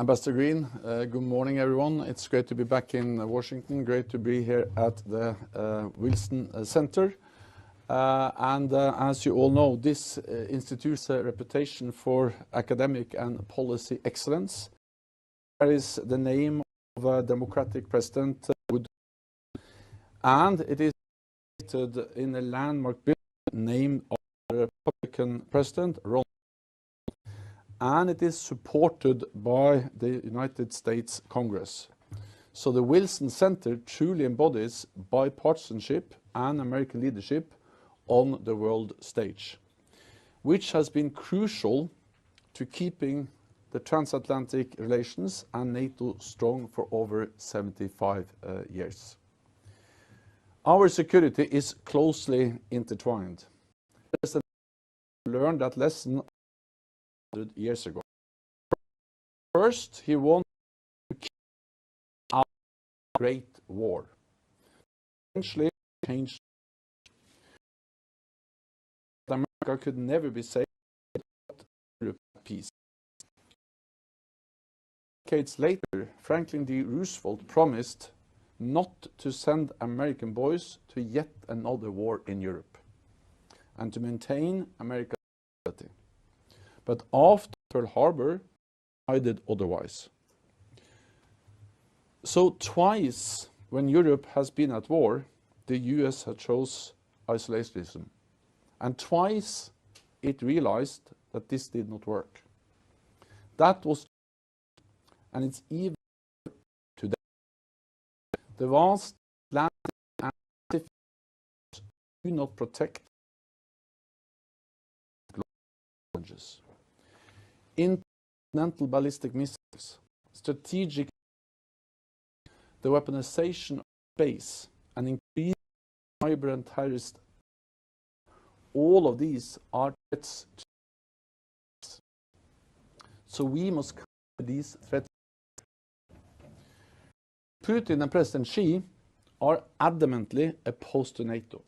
Ambassador Green, good morning, everyone. It's great to be back in Washington. Great to be here at the Wilson Center. As you all know, this institute has a reputation for academic and policy excellence. That is the name of a democratic president, and it is located in a landmark building named after the Republican president, Ronald. And it is supported by the United States Congress. So the Wilson Center truly embodies bipartisanship and American leadership on the world stage, which has been crucial to keeping the transatlantic relations and NATO strong for over 75 years. Our security is closely intertwined. President learned that lesson 100 years ago. First, he wanted to keep out a great war. Eventually, changed. America could never be saved without peace. Decades later, Franklin D. Roosevelt promised not to send American boys to yet another war in Europe and to maintain America's security. But after Pearl Harbor, decided otherwise. So twice when Europe has been at war, the US has chose isolationism. And twice it realized that this did not work. That was, and it's even today. The vast Atlantic and Pacific do not protect global challenges. Intercontinental ballistic missiles, strategic, the weaponization of space, and increased cyber and terrorist, all of these are threats to us. So we must counter these threats. Putin and President Xi are adamantly opposed to NATO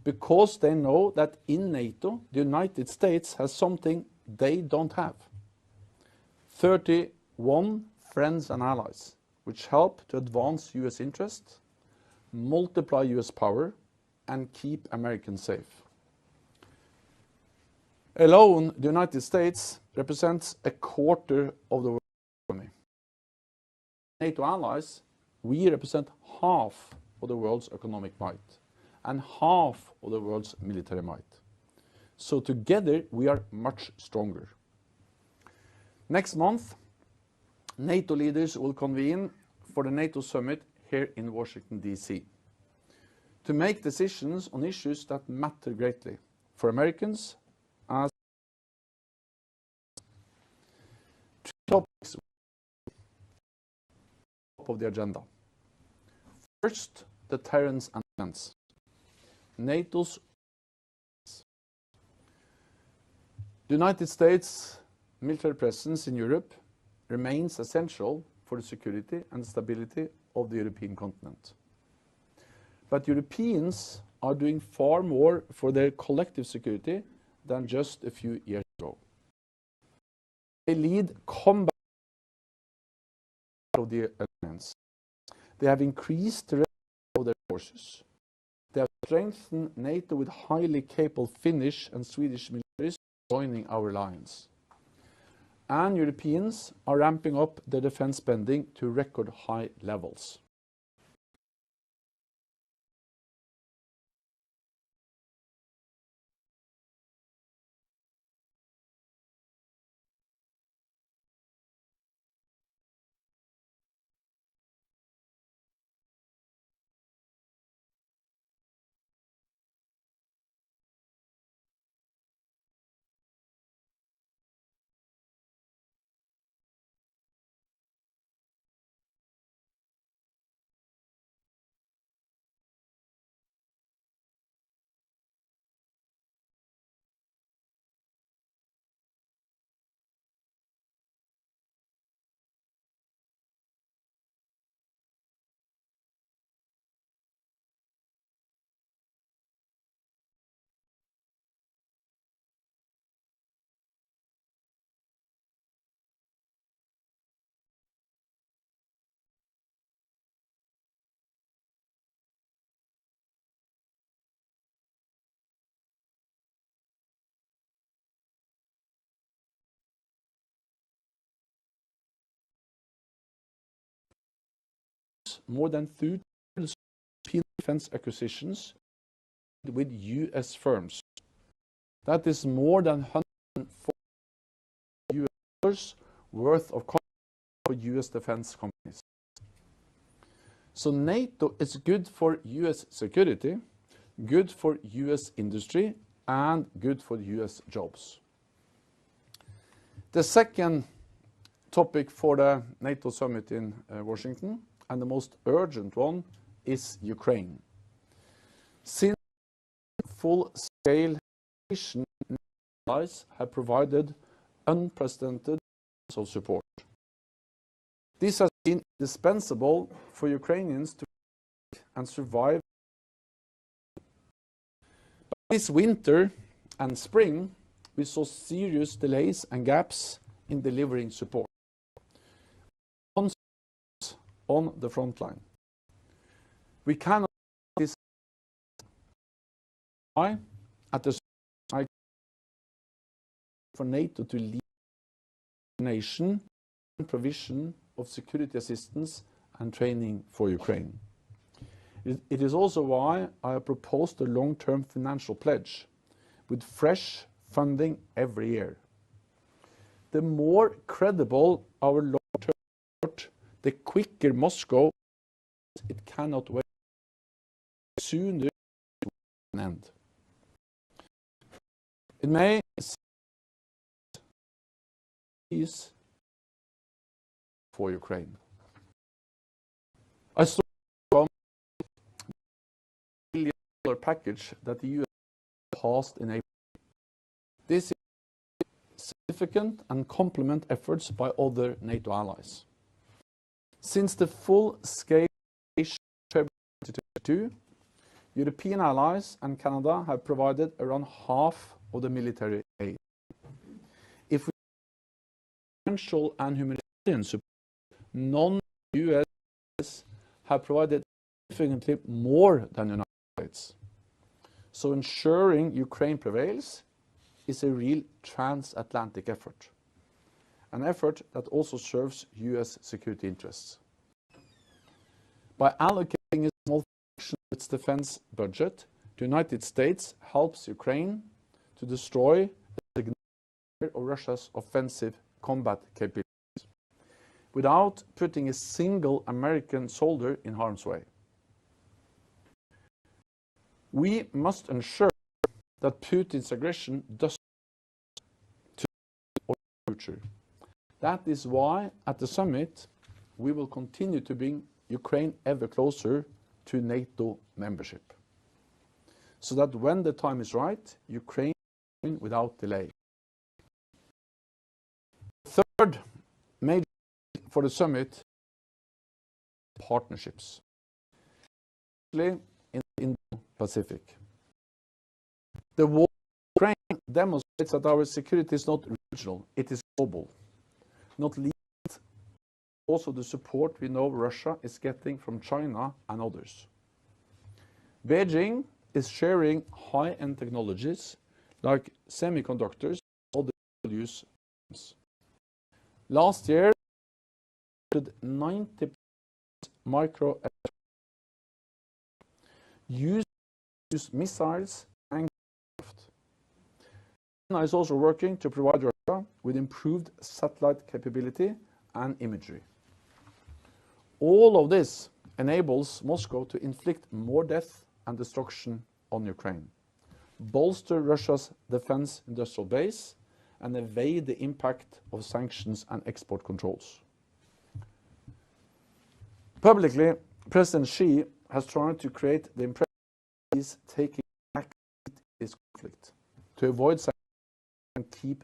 because they know that in NATO, the United States has something they don't have. 31 friends and allies, which help to advance US interests, multiply US power, and keep Americans safe. Alone, the United States represents a quarter of the world's economy. NATO allies, we represent half of the world's economic might and half of the world's military might. So together, we are much stronger. Next month, NATO leaders will convene for the NATO summit here in Washington, D.C. to make decisions on issues that matter greatly for Americans as two topics top of the agenda. First, deterrence and defense. NATO's The United States' military presence in Europe remains essential for the security and stability of the European continent. But Europeans are doing far more for their collective security than just a few years ago. They lead combat of the alliance. They have increased the readiness of their forces. They have strengthened NATO with highly capable Finnish and Swedish militaries joining our alliance. And Europeans are ramping up their defense spending to record high levels. more than 30 European defense acquisitions with US firms. That is more than $140 US worth of contracts for US defense companies. So NATO is good for US security, good for US industry, and good for US jobs. The second topic for the NATO summit in Washington, and the most urgent one, is Ukraine. Since full-scale invasion, allies have provided unprecedented amounts of support. This has been indispensable for Ukrainians to fight and survive. But this winter and spring, we saw serious delays and gaps in delivering support on the front line. We cannot this at the time for NATO to lead the nation in provision of security assistance and training for Ukraine. It is also why I have proposed a long-term financial pledge with fresh funding every year. The more credible our long-term support, the quicker Moscow, it cannot wait. Sooner it will end. It may peace for Ukraine. I saw a $1 billion package that the US passed in April. This is significant and complement efforts by other NATO allies. Since the full-scale invasion in 2022, European allies and Canada have provided around half of the military aid. If we financial and humanitarian support, non-US have provided significantly more than the United States. So ensuring Ukraine prevails is a real transatlantic effort, an effort that also serves US security interests. By allocating a small fraction of its defense budget, the United States helps Ukraine to destroy a significant share of Russia's offensive combat capabilities without putting a single American soldier in harm's way. We must ensure that Putin's aggression does not to our future. That is why at the summit we will continue to bring Ukraine ever closer to NATO membership, so that when the time is right, Ukraine will win without delay. Third major for the summit, partnerships, especially in the Indo-Pacific. The war in Ukraine demonstrates that our security is not regional, it is global. Not least also the support we know Russia is getting from China and others. Beijing is sharing high-end technologies like semiconductors and other dual-use systems. Last year, 90% micro use missiles and aircraft. China is also working to provide Russia with improved satellite capability and imagery. All of this enables Moscow to inflict more death and destruction on Ukraine, bolster Russia's defense industrial base, and evade the impact of sanctions and export controls. Publicly, President Xi has tried to create the impression that he is taking back this conflict to avoid sanctions and keep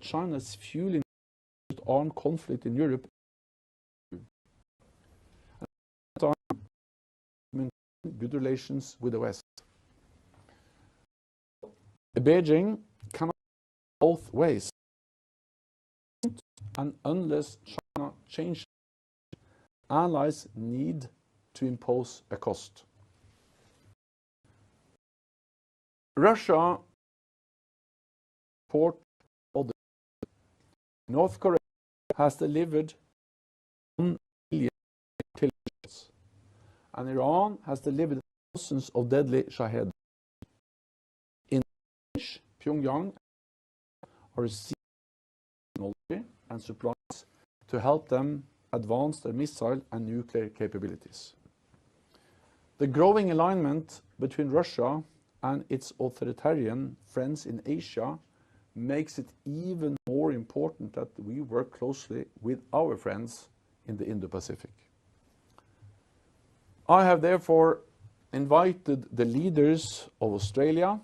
China's fueling armed conflict in Europe. And at the same time, maintain good relations with the West. Beijing cannot go both ways, and unless China changes, allies need to impose a cost. Russia supports others. North Korea has delivered 1 million artillery, and Iran has delivered thousands of deadly Shahed. In Pyongyang are receiving technology and supplies to help them advance their missile and nuclear capabilities. The growing alignment between Russia and its authoritarian friends in Asia makes it even more important that we work closely with our friends in the Indo-Pacific. I have therefore invited the leaders of Australia,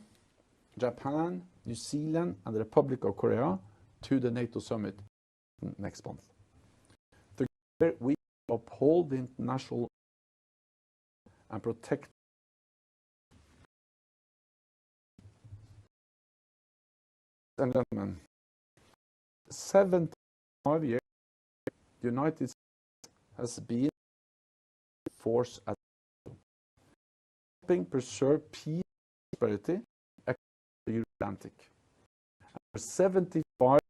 Japan, New Zealand, and the Republic of Korea to the NATO summit next month. Together we uphold the international and protect. And gentlemen, 75 years, the United States has been a force at helping preserve peace and prosperity across the Atlantic. For 75 years,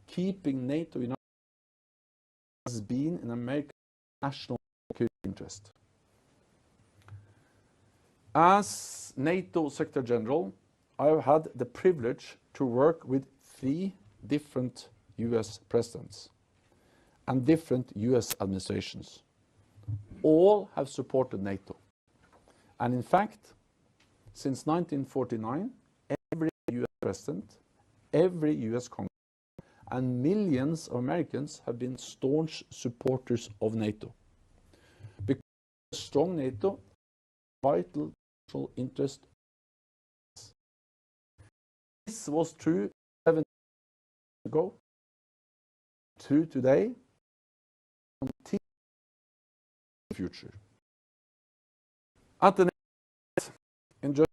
keeping NATO united has been in America's national security interest. As NATO Secretary General, I have had the privilege to work with 3 different US presidents and different US administrations. All have supported NATO. And in fact, since 1949, every US president, every US Congress, and millions of Americans have been staunch supporters of NATO. Because a strong NATO is a vital national interest. This was true 7 years ago, true today, and in the future. At the next in Germany,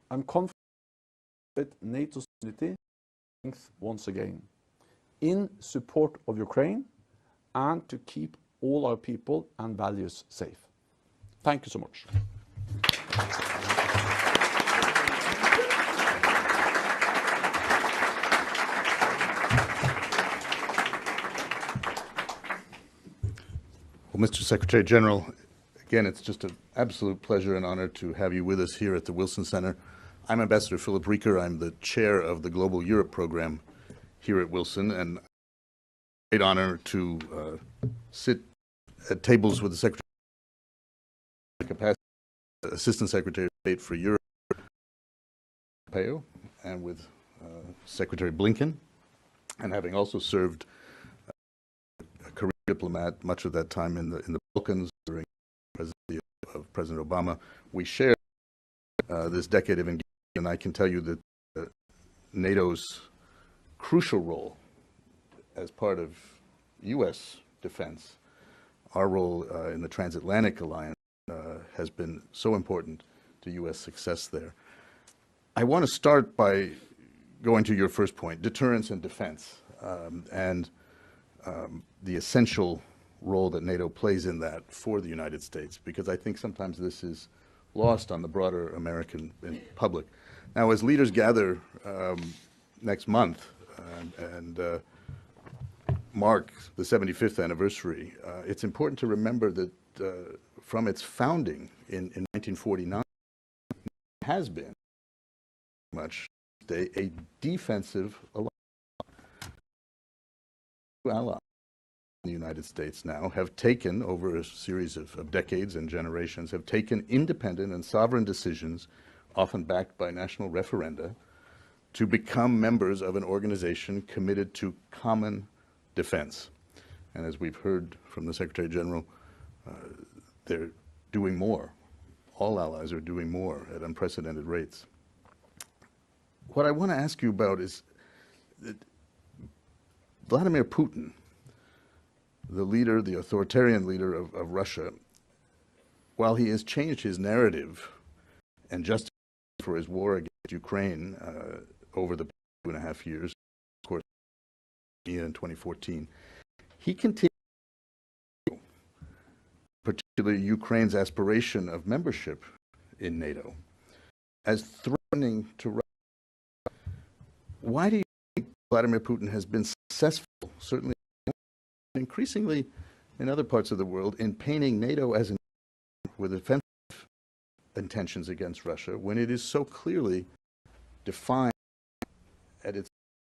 I'm confident that NATO's unity strength once again in support of Ukraine and to keep all our people and values safe. Thank you so much. Well, Mr. Secretary General, again, it's just an absolute pleasure and honor to have you with us here at the Wilson Center. I'm Ambassador Philip Rieker. I'm the chair of the Global Europe program here at Wilson, and it's a great honor to sit at tables with the Secretary of Capacity, Assistant Secretary of State for Europe, Pompeo, and with Secretary Blinken, and having also served a career diplomat much of that time in the Balkans during the presidency of President Obama. We share this decade of engagement, and I can tell you that NATO's crucial role as part of U.S. defense, our role in the transatlantic alliance has been so important to U.S. success there. I want to start by going to your first point, deterrence and defense, and the essential role that NATO plays in that for the United States, because I think sometimes this is lost on the broader American public. Now, as leaders gather next month and mark the 75th anniversary, it's important to remember that from its founding in 1949, it has been much a defensive alliance. The United States now have taken, over a series of decades and generations, have taken independent and sovereign decisions, often backed by national referenda, to become members of an organization committed to common defense. And as we've heard from the Secretary General, they're doing more. All allies are doing more at unprecedented rates. What I want to ask you about is that Vladimir Putin, the leader, the authoritarian leader of Russia, while he has changed his narrative and justified for his war against Ukraine over the 2.5 years, of course, in 2014, he continues, particularly Ukraine's aspiration of membership in NATO, as threatening to Russia. Why do you think Vladimir Putin has been successful, certainly increasingly in other parts of the world in painting NATO as with offensive intentions against Russia when it is so clearly defined at its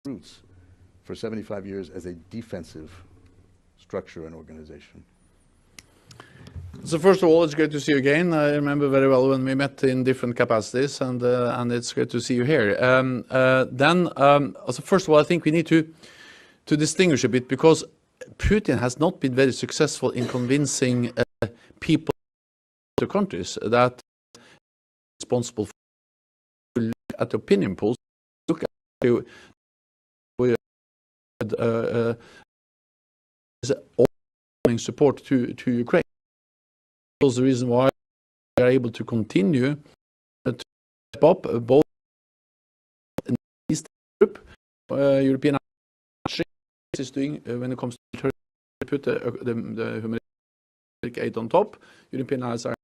roots for 75 years as a defensive structure and organization. So first of all, it's great to see you again. I remember very well when we met in different capacities, and it's great to see you here. So first of all, I think we need to distinguish a bit, because Putin has not been very successful in convincing people in the countries that responsible for look at the opinion polls, look at the overwhelming support to Ukraine. That's the reason why we are able to continue to step up both in East Europe, European is doing when it comes to put the humanitarian aid on top. European allies are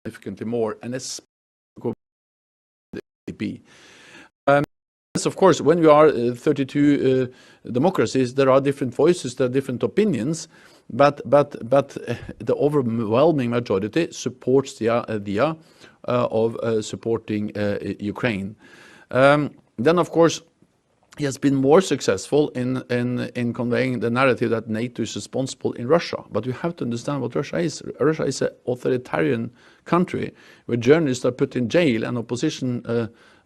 significantly more, and it's yes, of course, when we are 32 democracies, there are different voices, there are different opinions, but the overwhelming majority supports the idea of supporting Ukraine. Then, of course, he has been more successful in conveying the narrative that NATO is responsible in Russia. But you have to understand what Russia is. Russia is an authoritarian country where journalists are put in jail and opposition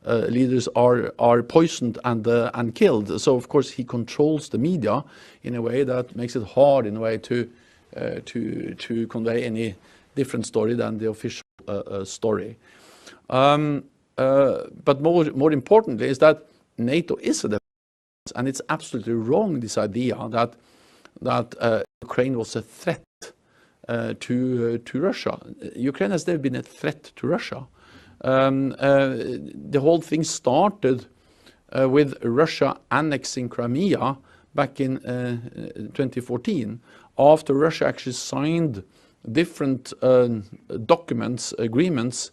leaders are poisoned and killed. So of course he controls the media in a way that makes it hard in a way to convey any different story than the official story. But more importantly is that NATO is a defense, and it's absolutely wrong, this idea that Ukraine was a threat to Russia. Ukraine has never been a threat to Russia. The whole thing started with Russia annexing Crimea back in 2014, after Russia actually signed different documents, agreements,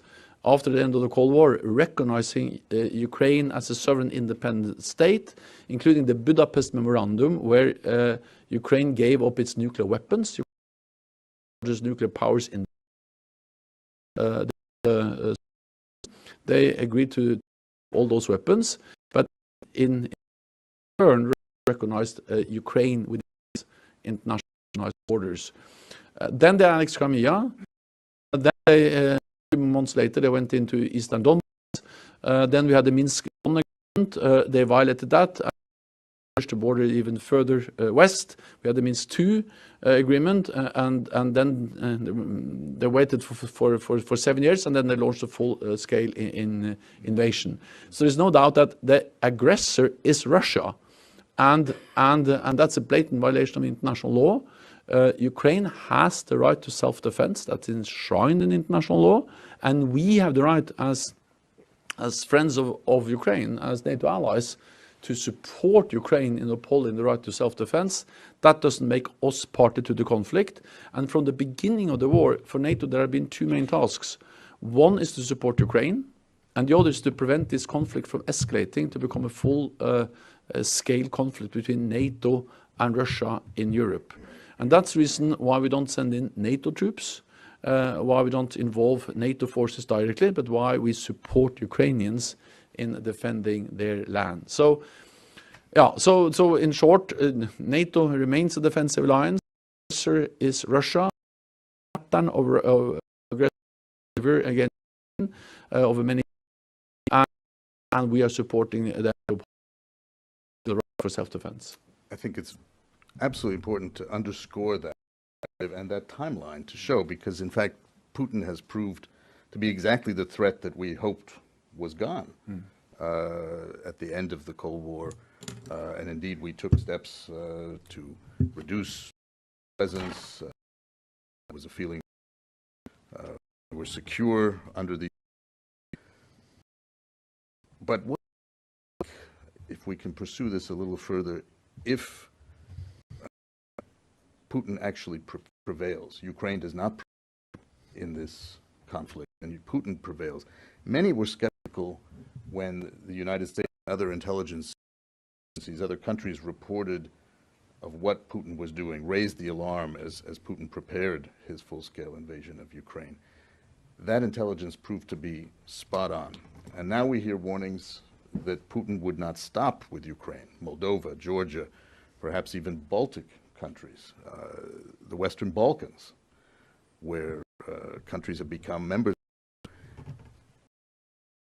after the end of the Cold War, recognizing Ukraine as a sovereign independent state, including the Budapest Memorandum, where Ukraine gave up its nuclear weapons, nuclear powers in they agreed to all those weapons, but in turn recognized Ukraine with international borders. Then they annexed Crimea. Then they, months later, they went into Eastern Donbass. Then we had the Minsk agreement. They violated that. Pushed the border even further west. We had the Minsk II agreement, and then they waited for 7 years, and then they launched a full-scale invasion. So there's no doubt that the aggressor is Russia, and that's a blatant violation of international law. Ukraine has the right to self-defense that's enshrined in international law, and we have the right as friends of Ukraine, as NATO allies, to support Ukraine in upholding the right to self-defense. That doesn't make us party to the conflict. And from the beginning of the war, for NATO, there have been two main tasks. One is to support Ukraine, and the other is to prevent this conflict from escalating to become a full-scale conflict between NATO and Russia in Europe. And that's the reason why we don't send in NATO troops, why we don't involve NATO forces directly, but why we support Ukrainians in defending their land. So, yeah. So in short, NATO remains a defensive alliance. The answer is Russia, pattern of aggressive against over many, and we are supporting the right for self-defense. I think it's absolutely important to underscore that and that timeline to show, because in fact Putin has proved to be exactly the threat that we hoped was gone at the end of the Cold War, and indeed we took steps to reduce presence. There was a feeling we're secure under the. But what, if we can pursue this a little further, if Putin actually prevails, Ukraine does not in this conflict, and Putin prevails. Many were skeptical when the United States and other intelligence agencies, other countries reported what Putin was doing, raised the alarm as Putin prepared his full-scale invasion of Ukraine. That intelligence proved to be spot on. And now we hear warnings that Putin would not stop with Ukraine, Moldova, Georgia, perhaps even Baltic countries, the Western Balkans, where countries have become members.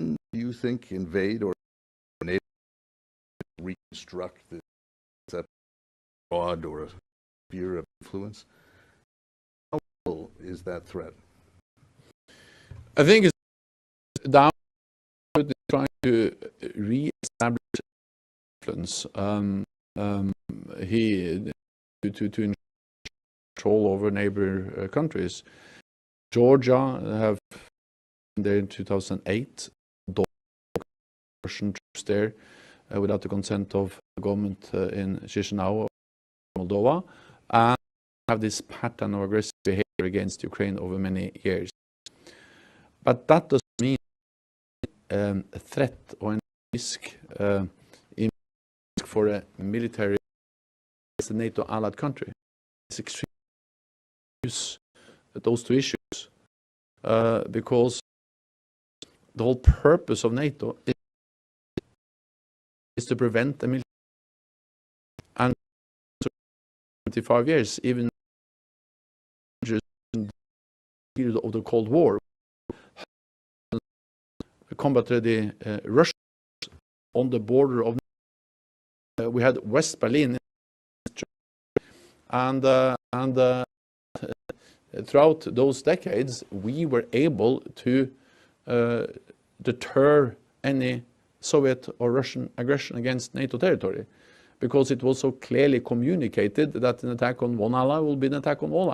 Do you think invade or reconstruct this broad or a sphere of influence? How real is that threat? I think it's down to trying to re-establish influence. To control over neighbor countries. Georgia have been there in 2008. Russian troops there without the consent of the government in Chisinau, Moldova, and have this pattern of aggressive behavior against Ukraine over many years. But that doesn't mean a threat or a risk for a military as a NATO allied country. It's extremely use those two issues because the whole purpose of NATO is to prevent a military and 25 years, even in the period of the Cold War, combated the Russians on the border of we had West Berlin, and throughout those decades we were able to deter any Soviet or Russian aggression against NATO territory, because it was so clearly communicated that an attack on one ally will be an attack on all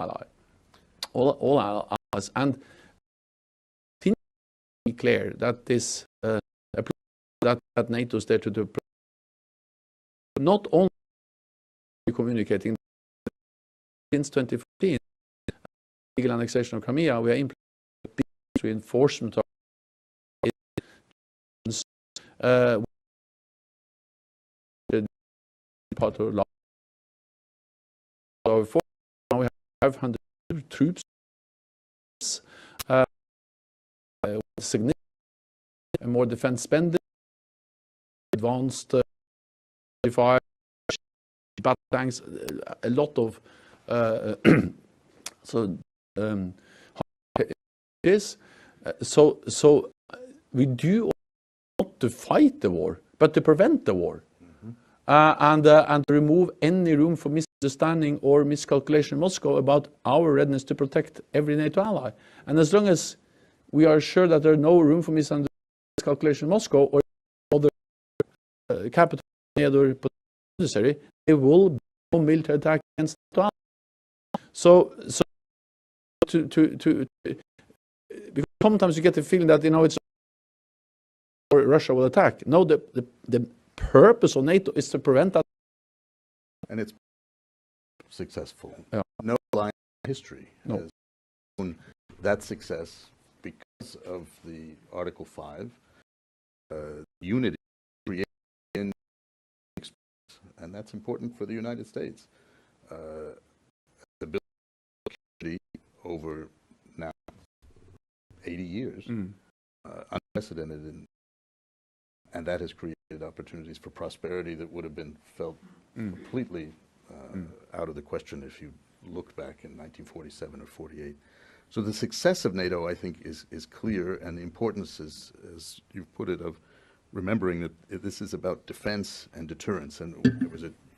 allies, and it be clear that this that NATO is there to do not only communicating since 2014 legal annexation of Crimea. We are implementing reinforcement of part of now we have 500 troops, significant more defense spending, advanced battle tanks, a lot of so we do not to fight the war, but to prevent the war, and to remove any room for misunderstanding or miscalculation in Moscow about our readiness to protect every NATO ally. And as long as we are sure that there is no room for miscalculation in Moscow or other capital or necessary, there will be no military attack against NATO allies. So because sometimes you get the feeling that it's or Russia will attack. No, the purpose of NATO is to prevent that. And it's successful. Yeah. No line in history No. has shown that success because of the Article 5 unity created in, and that's important for the United States. The ability over now 80 years, unprecedented, and that has created opportunities for prosperity that would have been felt completely out of the question if you looked back in 1947 or 48. So the success of NATO, I think, is clear, and the importance, as you've put it, of remembering that this is about defense and deterrence. And there was a